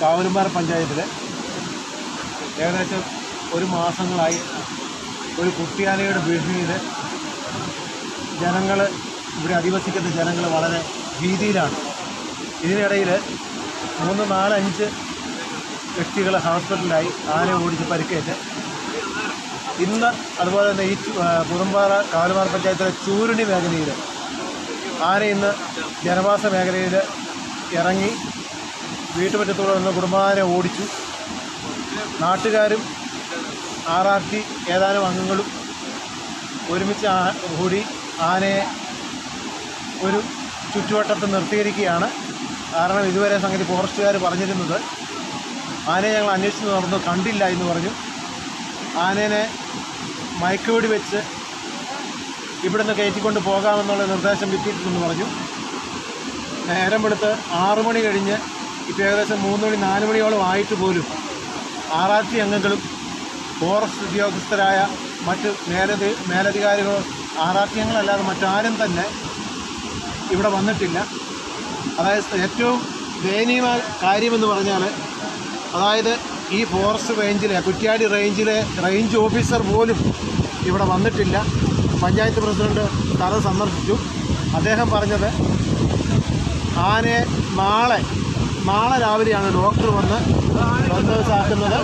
കാവലുംപാറ പഞ്ചായത്തിൽ ഏകദേശം ഒരു മാസങ്ങളായി ഒരു കുട്ടിയാനയുടെ ഭീഷണിയിൽ ജനങ്ങൾ, ഇവിടെ അധിവസിക്കുന്ന ജനങ്ങൾ വളരെ ഭീതിയിലാണ്. ഇതിനിടയിൽ 3, 4, 5 വ്യക്തികൾ ഹോസ്പിറ്റലിലായി ആനയെ ഓടിച്ച് പരിക്കേറ്റ്. ഇന്ന് അതുപോലെ തന്നെ ഈ പുറമ്പാറ കാവലുംപാറ പഞ്ചായത്തിലെ ചൂരുണി മേഖലയിൽ ആന ഇന്ന് ജനവാസ മേഖലയിൽ ഇറങ്ങി വീട്ടുമുറ്റത്തൂടെ വന്ന് കുടുംബാനെ ഓടിച്ചു. നാട്ടുകാരും RRT ഏതാനും അംഗങ്ങളും ഒരുമിച്ച് കൂടി ആനയെ ഒരു ചുറ്റുവട്ടത്ത് നിർത്തിയിരിക്കുകയാണ്. കാരണം ഇതുവരെ സംഗതി ഫോറസ്റ്റുകാർ പറഞ്ഞിരുന്നത് ആനയെ ഞങ്ങൾ അന്വേഷിച്ച് നടന്നു, കണ്ടില്ല എന്ന് പറഞ്ഞു. ആനേനെ മയക്കുവെടി വെച്ച് ഇവിടുന്ന് കയറ്റിക്കൊണ്ട് പോകാമെന്നുള്ള നിർദ്ദേശം കിട്ടിയിട്ടുണ്ടെന്ന് പറഞ്ഞു. നേരം വെളുത്ത് 6 മണി കഴിഞ്ഞ് ഇപ്പോൾ ഏകദേശം 3 മണി 4 മണിയോളം ആയിട്ട് പോലും RRT അംഗങ്ങളും ഫോറസ്റ്റ് ഉദ്യോഗസ്ഥരായ മറ്റ് മേലധികാരികളോ RRT അംഗങ്ങളല്ലാതെ മറ്റാരും തന്നെ ഇവിടെ വന്നിട്ടില്ല. അതായത് ഏറ്റവും ദയനീയമായ കാര്യമെന്ന് പറഞ്ഞാൽ, അതായത് ഈ ഫോറസ്റ്റ് റേഞ്ചിലെ കുറ്റ്യാടി റേഞ്ചിലെ റേഞ്ച് ഓഫീസർ പോലും ഇവിടെ വന്നിട്ടില്ല. പഞ്ചായത്ത് പ്രസിഡന്റ് സ്ഥലം സന്ദർശിച്ചു. അദ്ദേഹം പറഞ്ഞത് ആനയെ നാളെ രാവിലെയാണ് ഡോക്ടർ വന്ന് ആക്കുന്നത്.